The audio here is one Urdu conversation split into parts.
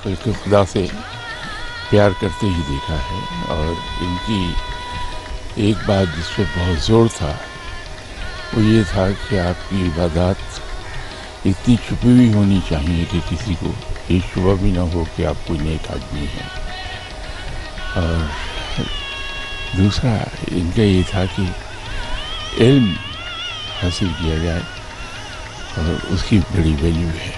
بلکہ خدا سے پیار کرتے ہی دیکھا ہے. اور ان کی ایک بات جس پہ بہت زور تھا وہ یہ تھا کہ آپ کی عبادات اتنی چھپی ہوئی ہونی چاہیے کہ کسی کو یہ شبہ بھی نہ ہو کہ آپ کوئی نیک آدمی ہیں. اور دوسرا ان کا یہ تھا کہ علم حاصل کیا جائے اور اس کی بڑی ویلیو ہے.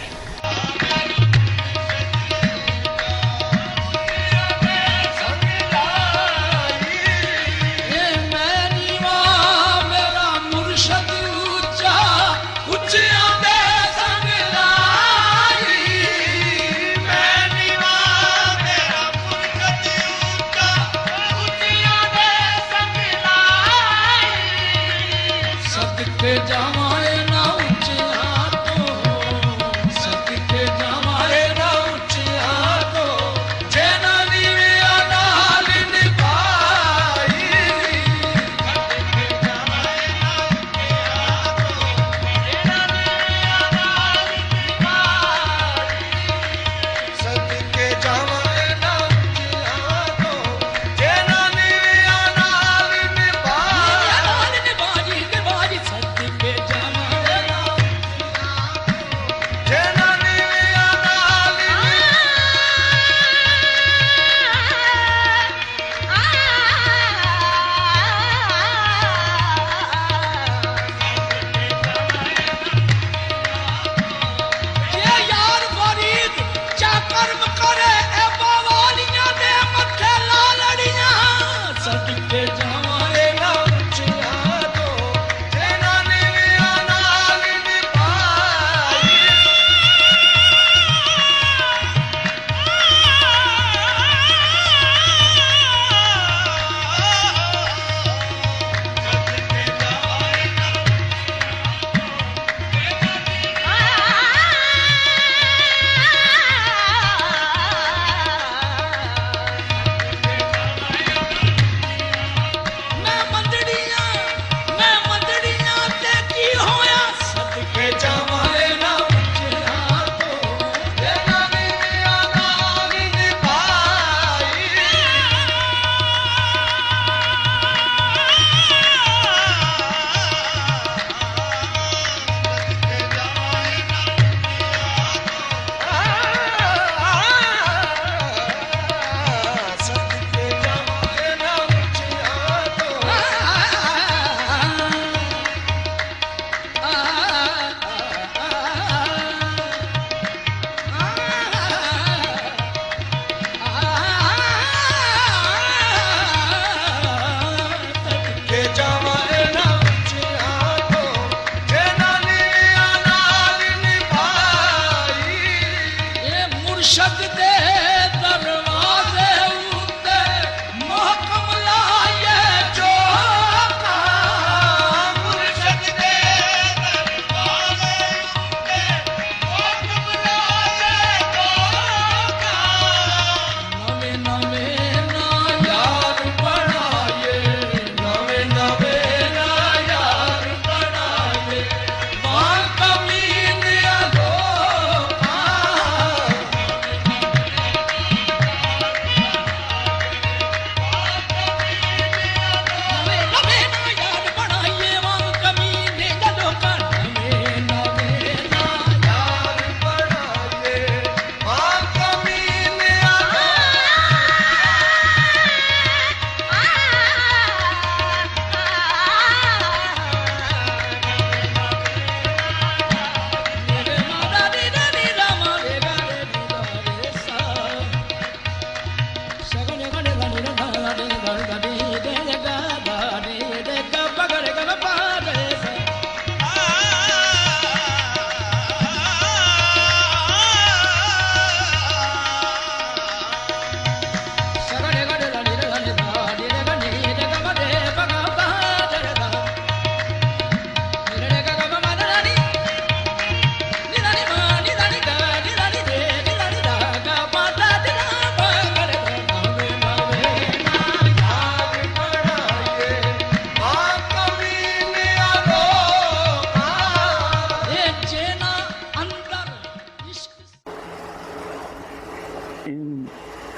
ان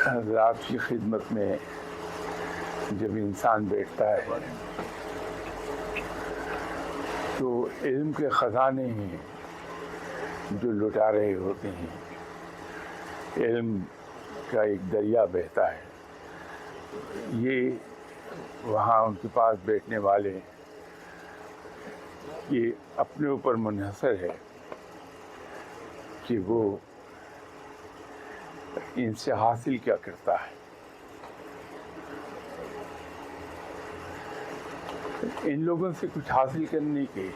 حضرات کی خدمت میں جب انسان بیٹھتا ہے تو علم کے خزانے ہیں جو لٹا رہے ہوتے ہیں، علم کا ایک دریا بہتا ہے. یہ وہاں ان کے پاس بیٹھنے والے یہ اپنے اوپر منحصر ہے کہ وہ ان سے حاصل کیا کرتا ہے. ان لوگوں سے کچھ حاصل کرنے کے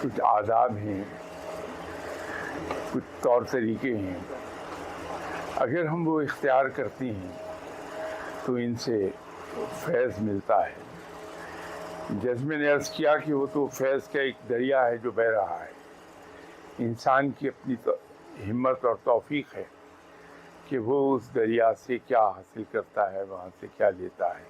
کچھ آداب ہیں، کچھ طور طریقے ہیں. اگر ہم وہ اختیار کرتے ہیں تو ان سے فیض ملتا ہے. جیسے میں نے عرض کیا کہ وہ تو فیض کا ایک دریا ہے جو بہہ رہا ہے. انسان کی اپنی ہمت اور توفیق ہے کہ وہ اس دریا سے کیا حاصل کرتا ہے، وہاں سے کیا لیتا ہے.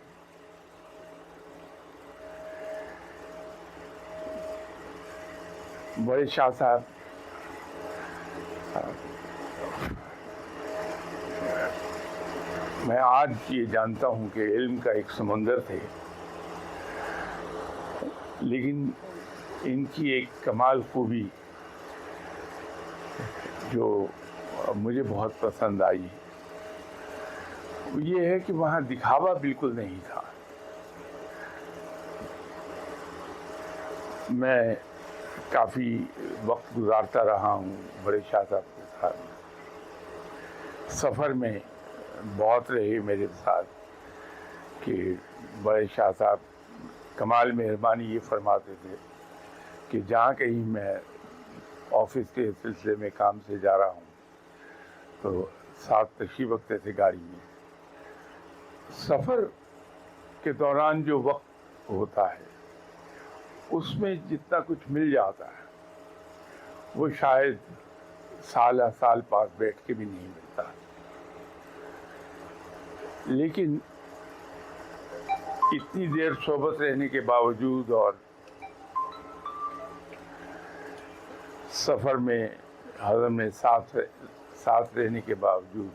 بڑے شاہ صاحب میں آج یہ جانتا ہوں کہ علم کا ایک سمندر تھے، لیکن ان کی ایک کمال خوبی جو مجھے بہت پسند آئی وہ یہ ہے کہ وہاں دکھاوا بالکل نہیں تھا. میں کافی وقت گزارتا رہا ہوں بڑے شاہ صاحب کے ساتھ، سفر میں بہت رہے میرے ساتھ کہ بڑے شاہ صاحب کمال مہربانی یہ فرماتے تھے کہ جہاں کہیں میں آفس کے سلسلے میں کام سے جا رہا ہوں تو ساتھ تشریف رکھتے تھے گاڑی میں. سفر کے دوران جو وقت ہوتا ہے اس میں جتنا کچھ مل جاتا ہے وہ شاید سالہ سال پاس بیٹھ کے بھی نہیں ملتا. لیکن اتنی دیر صحبت رہنے کے باوجود اور سفر میں حضرت میں ساتھ رہنے کے باوجود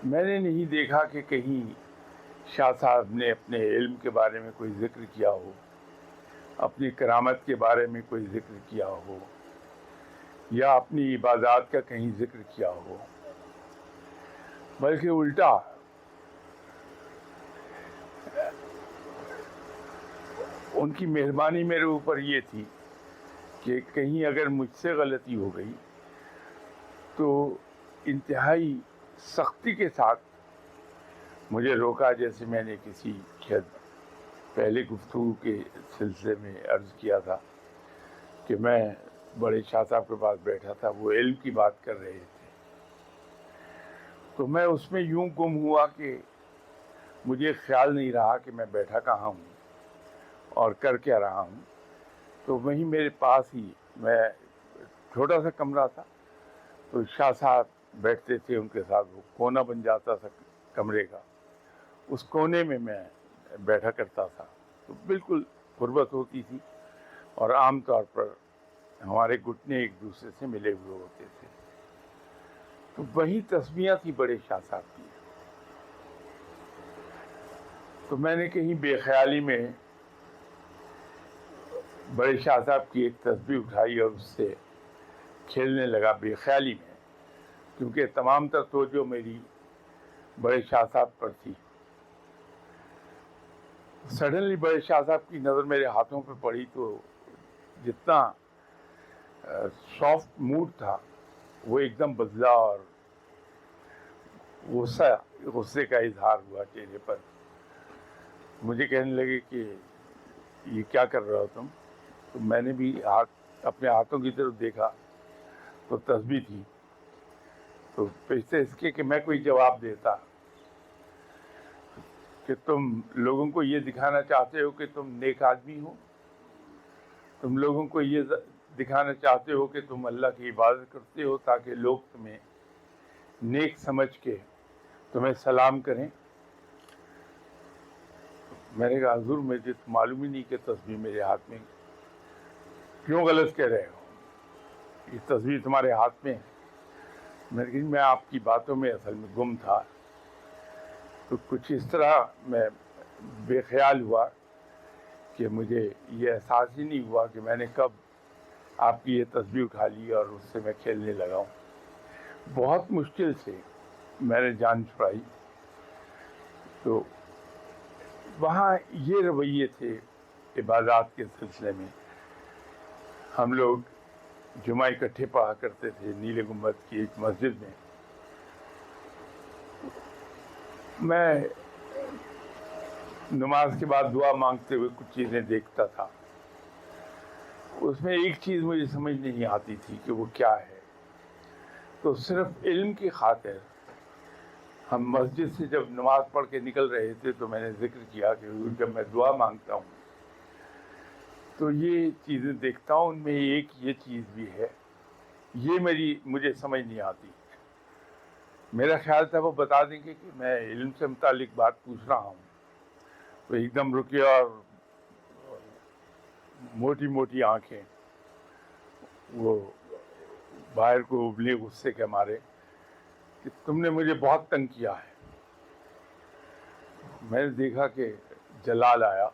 میں نے نہیں دیکھا کہ کہیں شاہ صاحب نے اپنے علم کے بارے میں کوئی ذکر کیا ہو، اپنی کرامت کے بارے میں کوئی ذکر کیا ہو، یا اپنی عبادات کا کہیں ذکر کیا ہو، بلکہ الٹا ان کی مہربانی میرے اوپر یہ تھی کہ کہیں اگر مجھ سے غلطی ہو گئی تو انتہائی سختی کے ساتھ مجھے روکا. جیسے میں نے کسی پہلے گفتگو کے سلسلے میں عرض کیا تھا کہ میں بڑے شاہ صاحب کے پاس بیٹھا تھا، وہ علم کی بات کر رہے تھے، تو میں اس میں یوں گم ہوا کہ مجھے خیال نہیں رہا کہ میں بیٹھا کہاں ہوں اور کر کیا رہا ہوں. تو وہیں میرے پاس ہی میں چھوٹا سا کمرہ تھا تو شاہ صاحب بیٹھتے تھے، ان کے ساتھ وہ کونا بن جاتا تھا کمرے کا، اس کونے میں میں بیٹھا کرتا تھا. تو بالکل قربت ہوتی تھی اور عام طور پر ہمارے گھٹنے ایک دوسرے سے ملے ہوئے ہوتے تھے. تو وہی تسمیہ تھی بڑے شاہ صاحب کی. تو میں نے کہیں بے خیالی میں بڑے شاہ صاحب کی ایک تسبیح اٹھائی اور اس سے کھیلنے لگا بے خیالی میں، کیونکہ تمام تر توجہ میری بڑے شاہ صاحب پر تھی. سڈنلی بڑے شاہ صاحب کی نظر میرے ہاتھوں پہ پڑی تو جتنا سافٹ موڈ تھا وہ ایک دم بدلا اور غصے کا اظہار ہوا چہرے پر. مجھے کہنے لگے کہ یہ کیا کر رہے ہو تم؟ تو میں نے بھی اپنے ہاتھوں کی طرف دیکھا تو تسبیح تھی. تو پیچھے اس کے کہ میں کوئی جواب دیتا کہ تم لوگوں کو یہ دکھانا چاہتے ہو کہ تم نیک آدمی ہو، تم لوگوں کو یہ دکھانا چاہتے ہو کہ تم اللہ کی عبادت کرتے ہو تاکہ لوگ تمہیں نیک سمجھ کے تمہیں سلام کریں. میں نے کہا حضور مجھے تو معلوم ہی نہیں کہ تسبیح میرے ہاتھ میں، کیوں غلط کہہ رہے ہو؟ یہ تسبیح تمہارے ہاتھ میں ہے. لیکن میں آپ کی باتوں میں اصل میں گم تھا، تو کچھ اس طرح میں بے خیال ہوا کہ مجھے یہ احساس ہی نہیں ہوا کہ میں نے کب آپ کی یہ تسبیح اٹھا لی اور اس سے میں کھیلنے لگا ہوں۔ بہت مشکل سے میں نے جان چھڑائی۔ تو وہاں یہ رویے تھے عبادات کے سلسلے میں۔ ہم لوگ جمعہ اکٹھے پڑھا کرتے تھے نیلے گنبد کی ایک مسجد میں۔ میں نماز کے بعد دعا مانگتے ہوئے کچھ چیزیں دیکھتا تھا، اس میں ایک چیز مجھے سمجھ نہیں آتی تھی کہ وہ کیا ہے۔ تو صرف علم کی خاطر ہم مسجد سے جب نماز پڑھ کے نکل رہے تھے تو میں نے ذکر کیا کہ جب میں دعا مانگتا ہوں تو یہ چیزیں دیکھتا ہوں، ان میں ایک یہ چیز بھی ہے، یہ مجھے سمجھ نہیں آتی۔ میرا خیال تھا وہ بتا دیں گے کہ میں علم سے متعلق بات پوچھ رہا ہوں، تو ایک دم رکے اور موٹی موٹی آنکھیں، وہ باہر کو ابلی غصے کے مارے کہ تم نے مجھے بہت تنگ کیا ہے۔ میں نے دیکھا کہ جلال آیا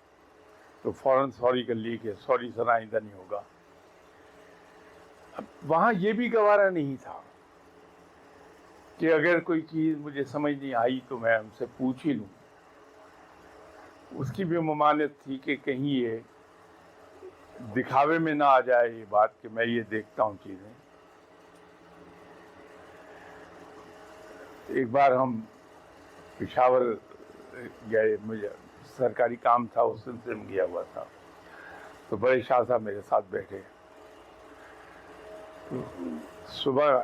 تو فوراً سوری کر لی کہ سوری سر آئندہ نہیں ہوگا۔ اب وہاں یہ بھی گوارا نہیں تھا کہ اگر کوئی چیز مجھے سمجھ نہیں آئی تو میں ان سے پوچھ ہی لوں۔ اس کی بھی ممانعت تھی کہ کہیں یہ دکھاوے میں نہ آ جائے یہ بات کہ میں یہ دیکھتا ہوں چیزیں۔ ایک بار ہم پشاور گئے، مجھے سرکاری کام تھا، اس سلسلے میں گیا ہوا تھا، تو بڑے شاہ صاحب میرے ساتھ بیٹھے۔ صبح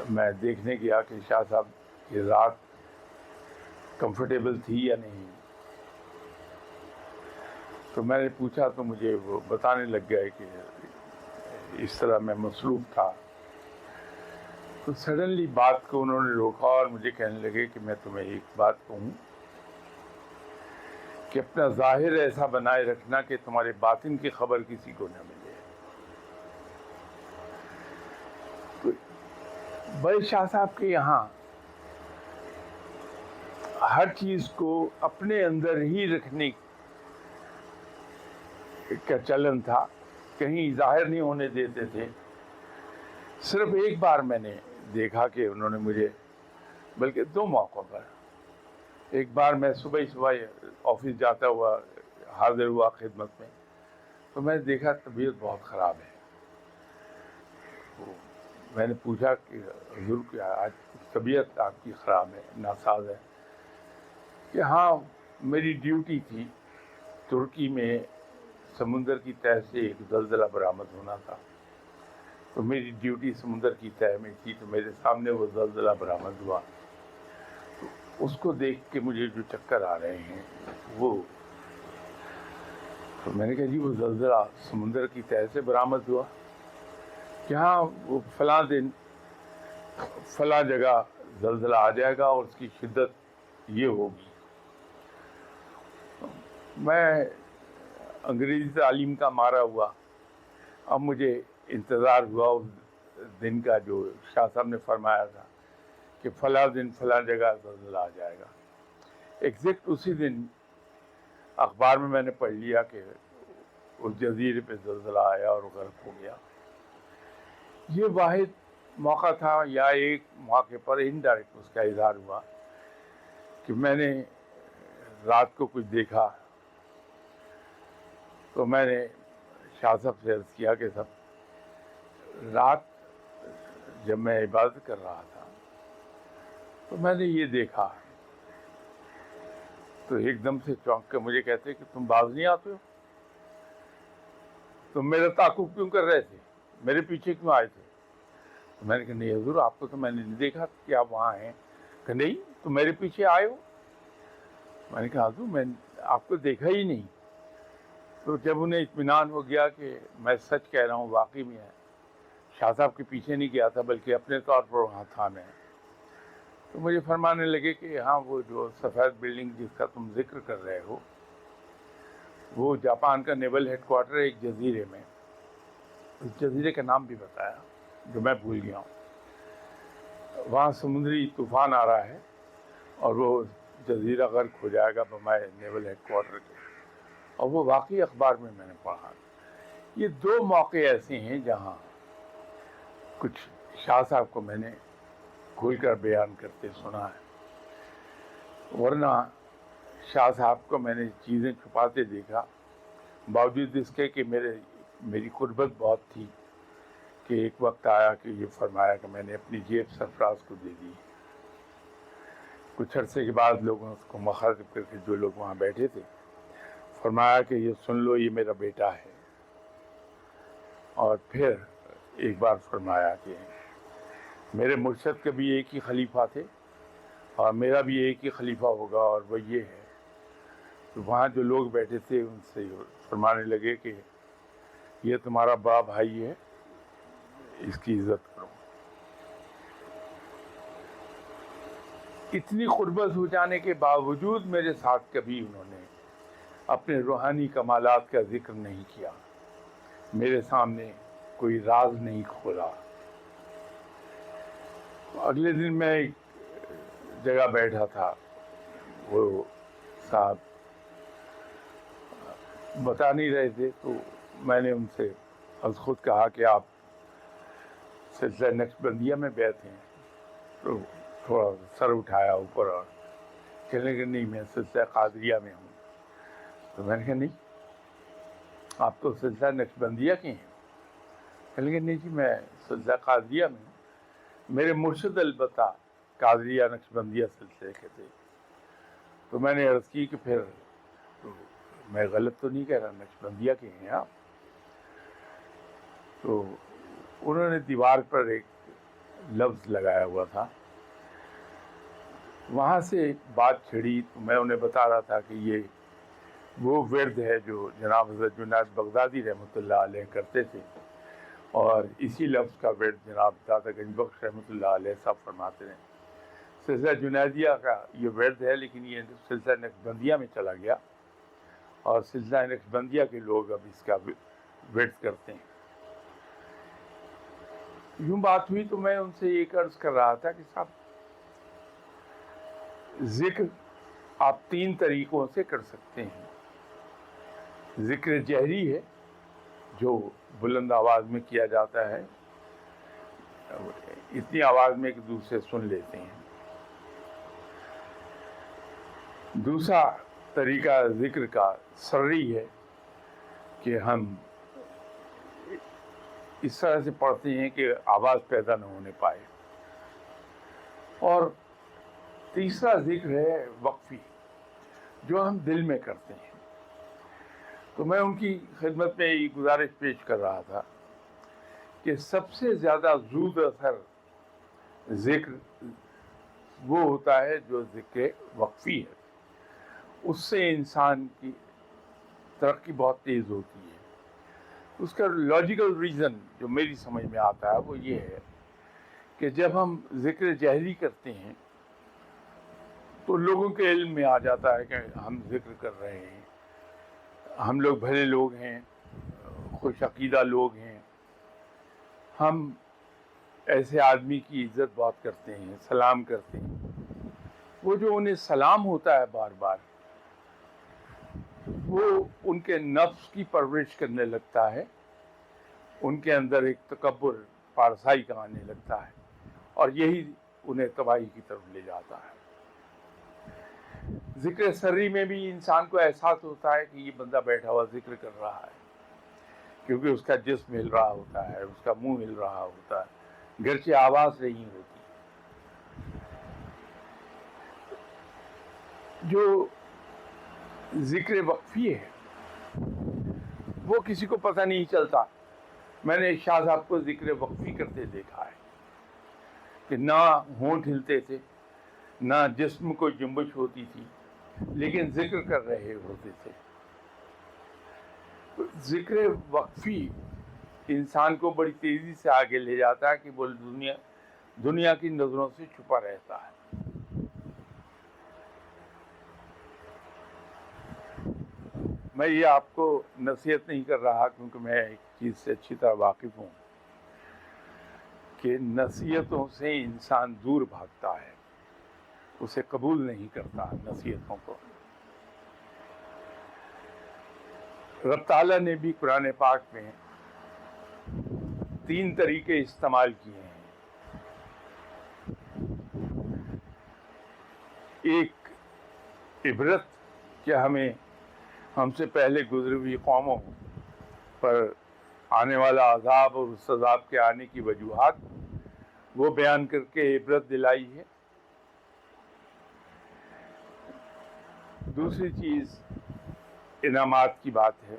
میں دیکھنے گیا کہ شاہ صاحب کی رات کمفرٹیبل تھی یا نہیں، تو میں نے پوچھا تو مجھے وہ بتانے لگ گئے کہ اس طرح میں مصروف تھا۔ تو سڈنلی بات کو انہوں نے روکا اور مجھے کہنے لگے کہ میں تمہیں ایک بات کہوں کہ اپنا ظاہر ایسا بنائے رکھنا کہ تمہارے باطن کی خبر کسی کو نہ ملے۔ تو بڑے شاہ صاحب کے یہاں ہر چیز کو اپنے اندر ہی رکھنے کا چلن تھا، کہیں ظاہر نہیں ہونے دیتے تھے۔ صرف ایک بار میں نے دیکھا کہ انہوں نے مجھے، بلکہ دو موقعوں پر، ایک بار میں صبح آفس جاتا ہوا حاضر ہوا خدمت میں، تو میں نے دیکھا طبیعت بہت خراب ہے۔ میں نے پوچھا کہ حضور کیا آج طبیعت آپ کی خراب ہے، ناساز ہے؟ کہ ہاں میری ڈیوٹی تھی، ترکی میں سمندر کی تہہ سے ایک زلزلہ برآمد ہونا تھا، تو میری ڈیوٹی سمندر کی تہہ میں تھی، تو میرے سامنے وہ زلزلہ برآمد ہوا۔ تو اس کو دیکھ کے مجھے جو چکر آ رہے ہیں وہ، تو میں نے کہا جی وہ زلزلہ سمندر کی تہہ سے برآمد ہوا کہ ہاں وہ فلاں دن فلاں جگہ زلزلہ آ جائے گا اور اس کی شدت یہ ہوگی۔ میں انگریزی تعلیم کا مارا ہوا، اب مجھے انتظار ہوا اس دن کا جو شاہ صاحب نے فرمایا تھا کہ فلاں دن فلاں جگہ زلزلہ آ جائے گا۔ ایگزیکٹ اسی دن اخبار میں نے پڑھ لیا کہ اس جزیرے پہ زلزلہ آیا اور غرق ہو گیا۔ یہ واحد موقع تھا یا ایک موقع پر انڈائریکٹ اس کا اظہار ہوا کہ میں نے رات کو کچھ دیکھا۔ تو میں نے شاہ صاحب سے عرض کیا کہ صاحب رات جب میں عبادت کر رہا تھا تو میں نے یہ دیکھا، تو ایک دم سے چونک کے مجھے کہتے کہ تم باز نہیں آتے ہو، تم میرا تعاقب کیوں کر رہے تھے، میرے پیچھے کیوں آئے تھے؟ تو میں نے کہا نہیں حضور آپ کو تو میں نے نہیں دیکھا کہ آپ وہاں ہیں۔ کہ نہیں تم میرے پیچھے آئے ہو؟ میں نے کہا حضور میں آپ کو دیکھا ہی نہیں۔ تو جب انہیں اطمینان ہو گیا کہ میں سچ کہہ رہا ہوں، واقعی میں ہے، شاہ صاحب کے پیچھے نہیں گیا تھا بلکہ اپنے طور پر وہاں تھا میں، تو مجھے فرمانے لگے کہ ہاں وہ جو سفید بلڈنگ جس کا تم ذکر کر رہے ہو وہ جاپان کا نیول ہیڈ کوارٹر ہے ایک جزیرے میں، اس جزیرے کا نام بھی بتایا جو میں بھول گیا ہوں۔ وہاں سمندری طوفان آ رہا ہے اور وہ جزیرہ غرق ہو جائے گا بمائے نیول ہیڈ کوارٹر کے، اور وہ واقعی اخبار میں نے پڑھا۔ یہ دو موقع ایسے ہیں جہاں کچھ شاہ صاحب کو میں نے کھول کر بیان کرتے سنا ہے، ورنہ شاہ صاحب کو میں نے چیزیں چھپاتے دیکھا، باوجود اس کے کہ میری قربت بہت تھی، کہ ایک وقت آیا کہ یہ فرمایا کہ میں نے اپنی جیب سرفراز کو دے دی۔ کچھ عرصے کے بعد لوگوں نے اس کو مخاطب کر کے، جو لوگ وہاں بیٹھے تھے، فرمایا کہ یہ سن لو، یہ میرا بیٹا ہے۔ اور پھر ایک بار فرمایا کہ میرے مرشد کے بھی ایک ہی خلیفہ تھے اور میرا بھی ایک ہی خلیفہ ہوگا، اور وہ یہ ہے۔ تو وہاں جو لوگ بیٹھے تھے ان سے فرمانے لگے کہ یہ تمہارا بڑا بھائی ہے، اس کی عزت کرو۔ اتنی قربت ہو جانے کے باوجود میرے ساتھ کبھی انہوں نے اپنے روحانی کمالات کا ذکر نہیں کیا، میرے سامنے کوئی راز نہیں کھولا۔ اگلے دن میں ایک جگہ بیٹھا تھا، وہ صاحب بتا نہیں رہے تھے، تو میں نے ان سے از خود کہا کہ آپ سلسلہ نقشبندیہ میں بیعت ہیں، تو تھوڑا سر اٹھایا اوپر اور کہنے کہ نہیں، میں سلسلہ قادریہ میں ہوں۔ تو میں نے کہا نہیں، آپ تو سلسلہ نقشبندیہ کے ہیں۔ کہنے کہ نہیں جی، میں سلسلہ قادریہ میں ہوں، میرے مرشد البتہ قادریہ نقشبندیہ سلسلے کے تھے۔ تو میں نے عرض کی کہ پھر تو میں غلط تو نہیں کہہ رہا، نقشبندیہ کے ہیں آپ؟ تو انہوں نے دیوار پر ایک لفظ لگایا ہوا تھا، وہاں سے بات چھڑی، تو میں انہیں بتا رہا تھا کہ یہ وہ ورد ہے جو جناب حضرت جنید بغدادی رحمۃ اللہ علیہ کرتے تھے، اور اسی لفظ کا ورد جناب داتا گنج بخش رحمۃ اللہ علیہ صاحب فرماتے ہیں۔ سلسلہ جنیدیہ کا یہ ورد ہے، لیکن یہ سلسلہ نقشبندیہ میں چلا گیا، اور سلسلہ نقشبندیہ کے لوگ اب اس کا ورد کرتے ہیں۔ یوں بات ہوئی تو میں ان سے ایک عرض کر رہا تھا کہ صاحب، ذکر آپ تین طریقوں سے کر سکتے ہیں۔ ذکر جہری ہے جو بلند آواز میں کیا جاتا ہے، اتنی آواز میں کہ دوسرے سن لیتے ہیں۔ دوسرا طریقہ ذکر کا سری ہے کہ ہم اس طرح سے پڑھتے ہیں کہ آواز پیدا نہ ہونے پائے۔ اور تیسرا ذکر ہے وقفی، جو ہم دل میں کرتے ہیں۔ تو میں ان کی خدمت میں یہ گزارش پیش کر رہا تھا کہ سب سے زیادہ زود اثر ذکر وہ ہوتا ہے جو ذکر وقفی ہے، اس سے انسان کی ترقی بہت تیز ہوتی ہے۔ اس کا لاجیکل ریزن جو میری سمجھ میں آتا ہے وہ یہ ہے کہ جب ہم ذکر جہری کرتے ہیں تو لوگوں کے علم میں آ جاتا ہے کہ ہم ذکر کر رہے ہیں، ہم لوگ بھلے لوگ ہیں، خوش عقیدہ لوگ ہیں، ہم ایسے آدمی کی عزت بہت کرتے ہیں، سلام کرتے ہیں۔ وہ جو انہیں سلام ہوتا ہے بار بار، وہ ان کے نفس کی پرورش کرنے لگتا ہے، ان کے اندر ایک تکبر، پارسائی کا آنے لگتا ہے، اور یہی انہیں تباہی کی طرف لے جاتا ہے۔ ذکر سری میں بھی انسان کو احساس ہوتا ہے کہ یہ بندہ بیٹھا ہوا ذکر کر رہا ہے، کیونکہ اس کا جسم ہل رہا ہوتا ہے، اس کا منہ ہل رہا ہوتا ہے، گرچہ آواز نہیں ہوتی۔ جو ذکر وقفی ہے وہ کسی کو پتہ نہیں چلتا۔ میں نے شاہ صاحب کو ذکر وقفی کرتے دیکھا ہے کہ نہ ہونٹ ہلتے تھے، نہ جسم کو جنبش ہوتی تھی، لیکن ذکر کر رہے ہوتے تھے۔ ذکر وقفی انسان کو بڑی تیزی سے آگے لے جاتا ہے کہ وہ دنیا کی نظروں سے چھپا رہتا ہے۔ میں یہ آپ کو نصیحت نہیں کر رہا کیونکہ میں ایک چیز سے اچھی طرح واقف ہوں کہ نصیحتوں سے انسان دور بھاگتا ہے، اسے قبول نہیں کرتا نصیحتوں کو۔ رب تعالیٰ نے بھی قرآن پاک میں 3 طریقے استعمال کیے ہیں۔ ایک عبرت، کہ ہم سے پہلے گزری ہوئی قوموں پر آنے والا عذاب اور اس عذاب کے آنے کی وجوہات وہ بیان کر کے عبرت دلائی ہے۔ دوسری چیز انعامات کی بات ہے،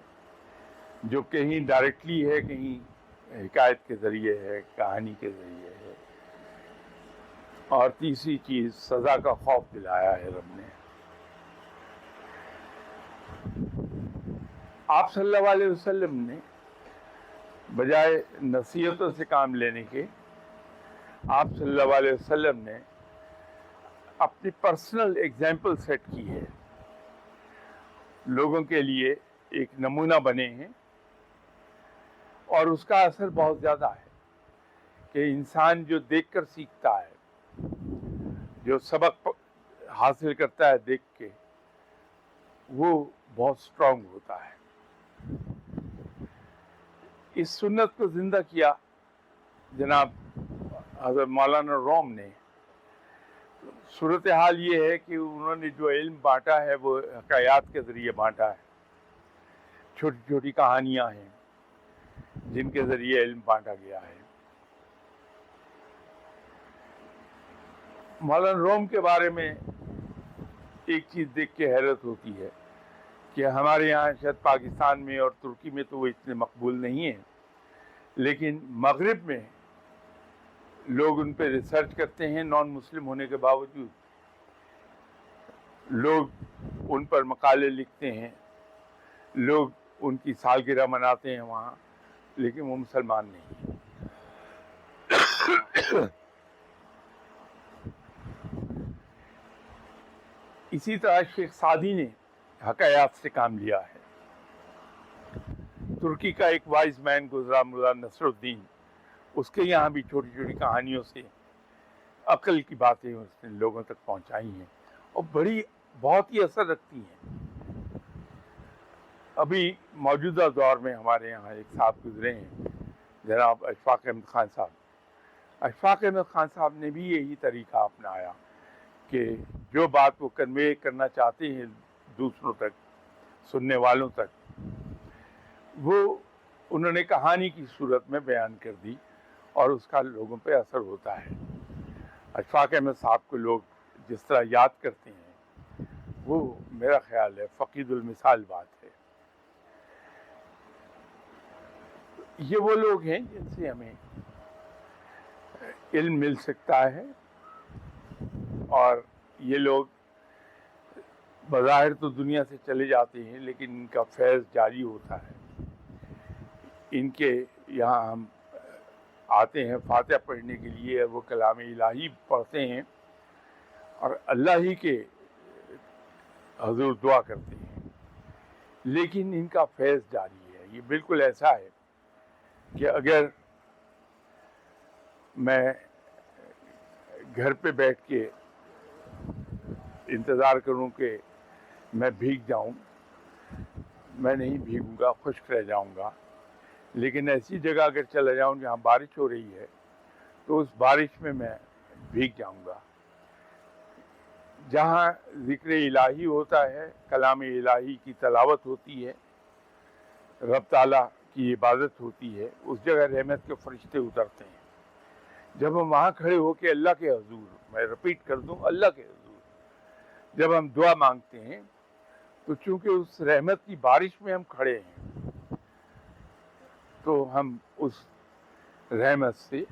جو کہیں ڈائریکٹلی ہے، کہیں حکایت کے ذریعے ہے، کہانی کے ذریعے ہے۔ اور تیسری چیز سزا کا خوف دلایا ہے رب نے۔ آپ صلی اللہ علیہ وسلم نے بجائے نصیحتوں سے کام لینے کے، آپ صلی اللہ علیہ وسلم نے اپنی پرسنل ایگزامپل سیٹ کی ہے، لوگوں کے لیے ایک نمونہ بنے ہیں، اور اس کا اثر بہت زیادہ ہے کہ انسان جو دیکھ کر سیکھتا ہے، جو سبق حاصل کرتا ہے دیکھ کے، وہ بہت اسٹرانگ ہوتا ہے۔ اس سنت کو زندہ کیا جناب حضرت مولانا روم نے۔ صورتحال یہ ہے کہ انہوں نے جو علم بانٹا ہے وہ حکایات کے ذریعے بانٹا ہے، چھوٹی چھوٹی کہانیاں ہیں جن کے ذریعے علم بانٹا گیا ہے۔ مولانا روم کے بارے میں ایک چیز دیکھ کے حیرت ہوتی ہے کہ ہمارے یہاں شاید پاکستان میں اور ترکی میں تو وہ اتنے مقبول نہیں ہیں، لیکن مغرب میں لوگ ان پہ ریسرچ کرتے ہیں، نان مسلم ہونے کے باوجود لوگ ان پر مقالے لکھتے ہیں، لوگ ان کی سالگرہ مناتے ہیں وہاں، لیکن وہ مسلمان نہیں ہیں۔ اسی طرح شیخ سعدی نے حکایات سے کام لیا ہے۔ ترکی کا ایک وائز مین گزرا ملا نصر الدین، اس کے یہاں بھی چھوٹی چھوٹی کہانیوں سے عقل کی باتیں اس نے لوگوں تک پہنچائی ہیں، اور بہت ہی اثر رکھتی ہیں۔ ابھی موجودہ دور میں ہمارے یہاں ایک صاحب گزرے ہیں، جناب اشفاق احمد خان صاحب۔ اشفاق احمد خان صاحب نے بھی یہی طریقہ اپنایا کہ جو بات وہ کنوے کرنا چاہتے ہیں دوسروں تک، سننے والوں تک، وہ انہوں نے کہانی کی صورت میں بیان کر دی، اور اس کا لوگوں پہ اثر ہوتا ہے۔ اشفاق احمد صاحب کو لوگ جس طرح یاد کرتے ہیں، وہ میرا خیال ہے فقید المثال بات ہے۔ یہ وہ لوگ ہیں جن سے ہمیں علم مل سکتا ہے، اور یہ لوگ بظاہر تو دنیا سے چلے جاتے ہیں، لیکن ان کا فیض جاری ہوتا ہے۔ ان کے یہاں ہم آتے ہیں فاتحہ پڑھنے کے لیے، وہ کلام الہی پڑھتے ہیں اور اللہ ہی کے حضور دعا کرتے ہیں، لیکن ان کا فیض جاری ہے۔ یہ بالکل ایسا ہے کہ اگر میں گھر پہ بیٹھ کے انتظار کروں کہ میں بھیگ جاؤں، میں نہیں بھیگوں گا، خشک رہ جاؤں گا، لیکن ایسی جگہ اگر چلا جاؤں جہاں بارش ہو رہی ہے تو اس بارش میں بھیگ جاؤں گا۔ جہاں ذکر الہی ہوتا ہے، کلام الہی کی تلاوت ہوتی ہے، رب تعالیٰ کی عبادت ہوتی ہے، اس جگہ رحمت کے فرشتے اترتے ہیں۔ جب ہم وہاں کھڑے ہو کے اللہ کے حضور، میں رپیٹ کر دوں، اللہ کے حضور جب ہم دعا مانگتے ہیں، تو چونکہ اس رحمت کی بارش میں ہم کھڑے ہیں، تو ہم اس رحمت سے